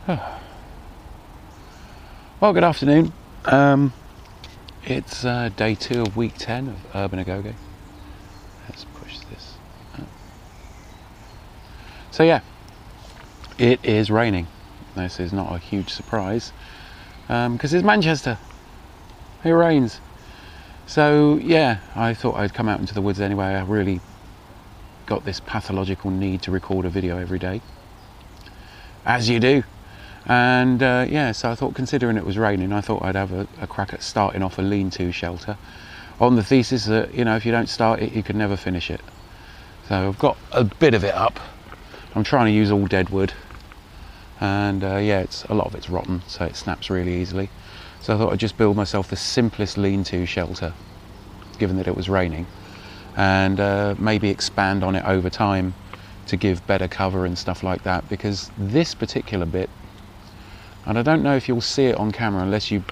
Well, good afternoon. It's day 2 of week 10 of Urban Agoge. Let's push this up. So yeah, it is raining. This is not a huge surprise because it's Manchester. It rains. So yeah, I thought I'd come out into the woods anyway. I really got this pathological need to record a video every day, as you do. And yeah, so I thought, considering it was raining, I thought I'd have a crack at starting off a lean-to shelter on the thesis that, you know, if you don't start it, you can never finish it. So I've got a bit of it up. I'm trying to use all dead wood, and yeah, a lot of it's rotten, so it snaps really easily. So I thought I'd just build myself the simplest lean-to shelter, given that it was raining, and maybe expand on it over time to give better cover and stuff like that, because this particular bit, and I don't know if you'll see it on camera unless you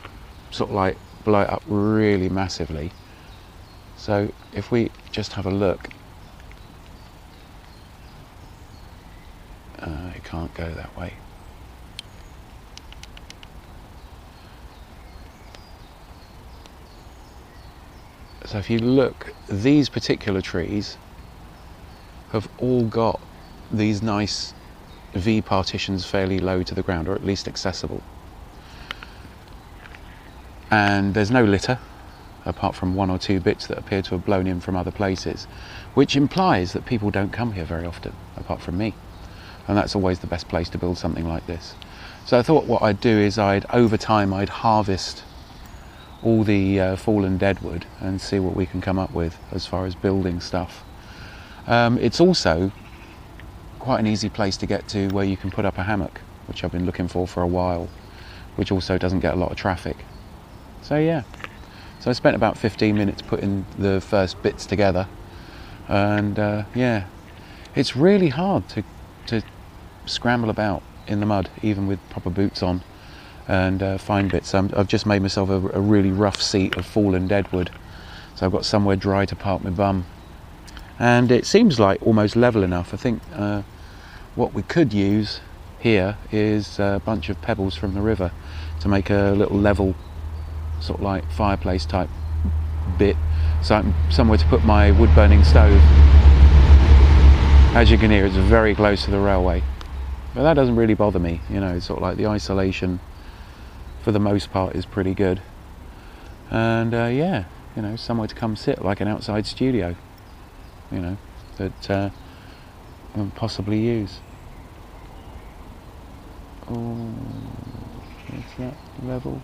sort of like blow it up really massively. So if we just have a look, it can't go that way. So if you look, these particular trees have all got these nice V partitions fairly low to the ground, or at least accessible. And there's no litter, apart from 1 or 2 bits that appear to have blown in from other places, which implies that people don't come here very often, apart from me. And that's always the best place to build something like this. So I thought what I'd do is over time I'd harvest all the fallen dead wood and see what we can come up with as far as building stuff. It's also quite an easy place to get to where you can put up a hammock, which I've been looking for a while, which also doesn't get a lot of traffic. So yeah, so I spent about 15 minutes putting the first bits together, and yeah, it's really hard to scramble about in the mud, even with proper boots on, and find bits. I've just made myself a really rough seat of fallen dead wood, so I've got somewhere dry to park my bum. And it seems like almost level enough. I think what we could use here is a bunch of pebbles from the river to make a little level, sort of like fireplace type bit, so I'm somewhere to put my wood burning stove. As you can hear, it's very close to the railway, but that doesn't really bother me. You know, sort of like the isolation for the most part is pretty good, and yeah, you know, somewhere to come sit, like an outside studio, you know, that I can possibly use. Oh, is that level?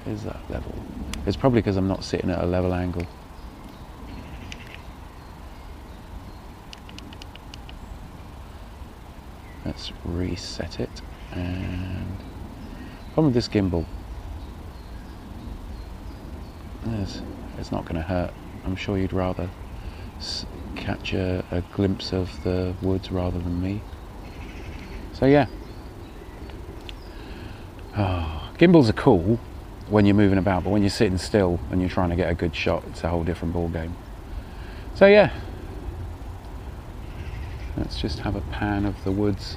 Is that level? It's probably because I'm not sitting at a level angle. Let's reset it. And problem with this gimbal is it's not going to hurt. I'm sure you'd rather catch a glimpse of the woods rather than me. So yeah, gimbals are cool when you're moving about, but when you're sitting still and you're trying to get a good shot, it's a whole different ball game. So yeah, let's just have a pan of the woods.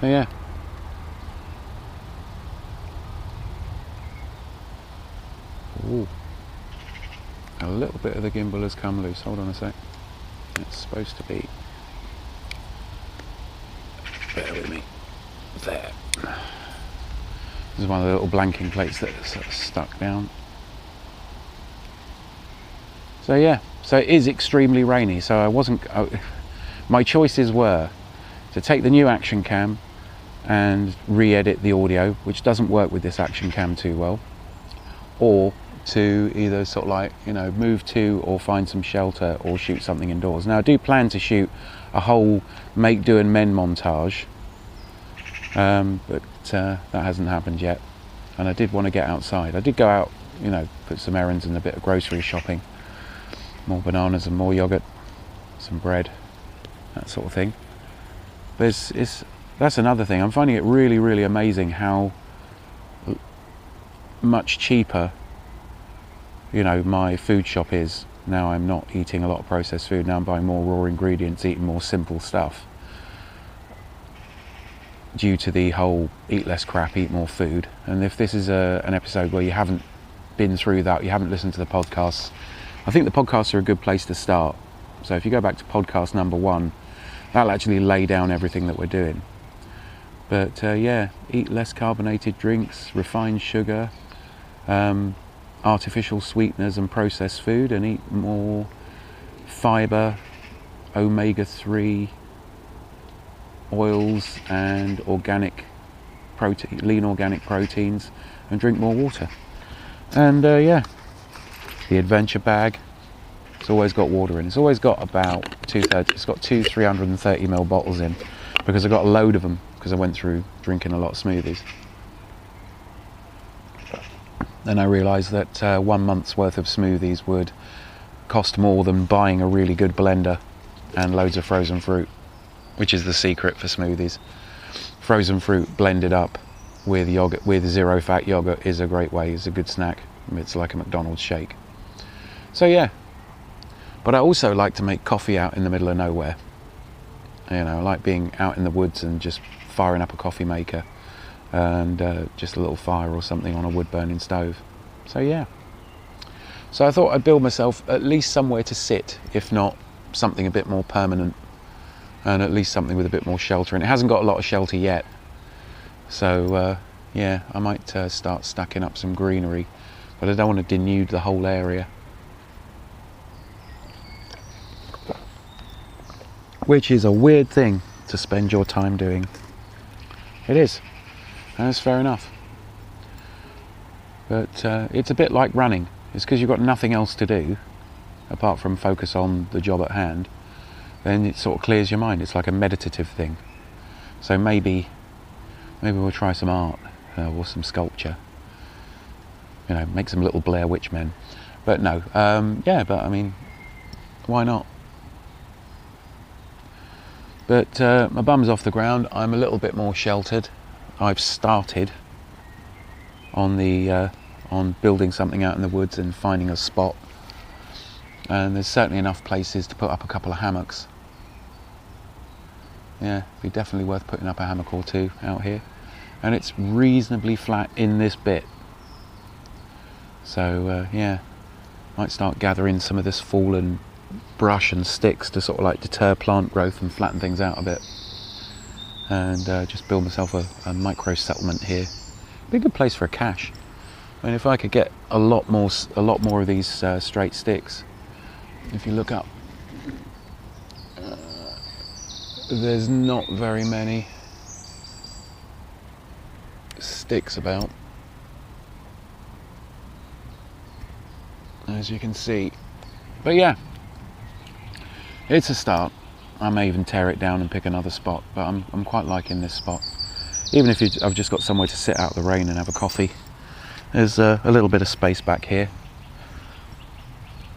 So yeah, ooh, a little bit of the gimbal has come loose. Hold on a sec. It's supposed to be, bear with me, there. This is one of the little blanking plates that's stuck down. So yeah, so it is extremely rainy, so I wasn't, my choices were to take the new action cam and re-edit the audio, which doesn't work with this action cam too well, or to either sort of like, you know, move to or find some shelter or shoot something indoors. Now I do plan to shoot a whole make do and mend montage, but that hasn't happened yet, and I did want to get outside. I did go out, you know, put some errands and a bit of grocery shopping, more bananas and more yogurt, some bread, that sort of thing. But that's another thing. I'm finding it really, really amazing how much cheaper, you know, my food shop is. Now I'm not eating a lot of processed food. Now I'm buying more raw ingredients, eating more simple stuff. Due to the whole eat less crap, eat more food. And if this is an episode where you haven't been through that, you haven't listened to the podcasts, I think the podcasts are a good place to start. So if you go back to podcast number 1, that'll actually lay down everything that we're doing. But yeah, eat less carbonated drinks, refined sugar, artificial sweeteners and processed food, and eat more fibre, omega-3 oils and organic protein, lean organic proteins, and drink more water. And yeah, the adventure bag, it's always got water in. It's always got about 2/3, it's got 2 330ml bottles in, because I got a load of them because I went through drinking a lot of smoothies. Then I realised that 1 month's worth of smoothies would cost more than buying a really good blender and loads of frozen fruit, which is the secret for smoothies. Frozen fruit blended up with yogurt, with zero fat yogurt, is a great way. It's a good snack. It's like a McDonald's shake. So yeah, but I also like to make coffee out in the middle of nowhere. You know, I like being out in the woods and just firing up a coffee maker and just a little fire or something on a wood burning stove. So yeah, so I thought I'd build myself at least somewhere to sit, if not something a bit more permanent, and at least something with a bit more shelter. And it hasn't got a lot of shelter yet, so yeah, I might start stacking up some greenery, but I don't want to denude the whole area, which is a weird thing to spend your time doing. It is, and that's fair enough. But it's a bit like running. It's because you've got nothing else to do apart from focus on the job at hand. Then it sort of clears your mind. It's like a meditative thing. So maybe we'll try some art or some sculpture. You know, make some little Blair Witch men. But no, yeah, but I mean, why not? But my bum's off the ground. I'm a little bit more sheltered. I've started on the on building something out in the woods and finding a spot. And there's certainly enough places to put up a couple of hammocks. Yeah, it'd be definitely worth putting up a hammock or two out here. And it's reasonably flat in this bit. So yeah, might start gathering some of this fallen brush and sticks to sort of like deter plant growth and flatten things out a bit. And just build myself a micro settlement here. Be a good place for a cache. I mean, if I could get a lot more of these straight sticks. If you look up, there's not very many sticks about, as you can see. But yeah, it's a start. I may even tear it down and pick another spot, but I'm quite liking this spot. Even if I've just got somewhere to sit out the rain and have a coffee. There's a little bit of space back here.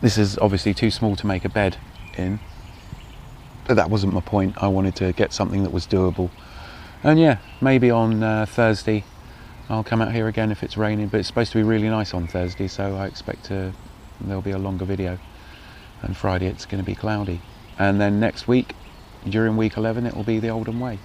This is obviously too small to make a bed in, but that wasn't my point. I wanted to get something that was doable. And yeah, maybe on Thursday I'll come out here again if it's raining, but it's supposed to be really nice on Thursday, so I expect there'll be a longer video. And Friday it's going to be cloudy. And then next week, during week 11, it will be the Oldham Way.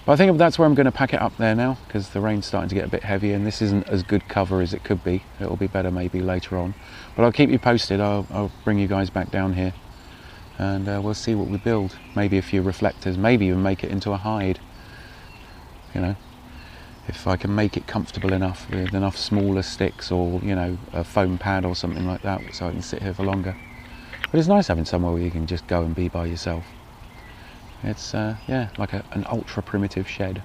But I think that's where I'm going to pack it up there now, because the rain's starting to get a bit heavy and this isn't as good cover as it could be. It'll be better maybe later on. But I'll keep you posted. I'll bring you guys back down here and we'll see what we build. Maybe a few reflectors, maybe even make it into a hide. You know, if I can make it comfortable enough with enough smaller sticks or, you know, a foam pad or something like that so I can sit here for longer. But it's nice having somewhere where you can just go and be by yourself. It's yeah, like an ultra primitive shed.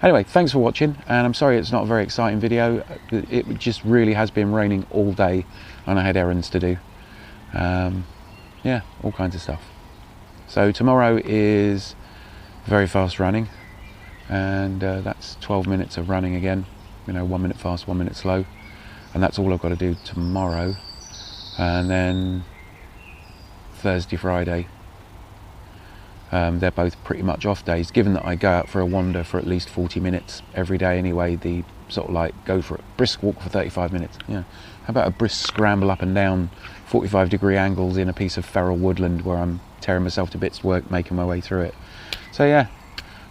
Anyway, thanks for watching, and I'm sorry it's not a very exciting video. It just really has been raining all day and I had errands to do. Yeah, all kinds of stuff. So tomorrow is very fast running, and that's 12 minutes of running again. You know, 1 minute fast, 1 minute slow, and that's all I've got to do tomorrow. And then Thursday, Friday, they're both pretty much off days, given that I go out for a wander for at least 40 minutes every day anyway. The sort of like go for it. Brisk walk for 35 minutes. Yeah. How about a brisk scramble up and down 45-degree angles in a piece of feral woodland where I'm tearing myself to bits making my way through it. So yeah,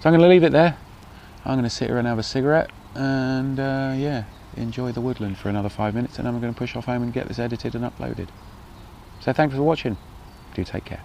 so I'm going to leave it there. I'm going to sit here and have a cigarette and yeah, enjoy the woodland for another 5 minutes, and then I'm going to push off home and get this edited and uploaded. So thanks for watching. Do take care.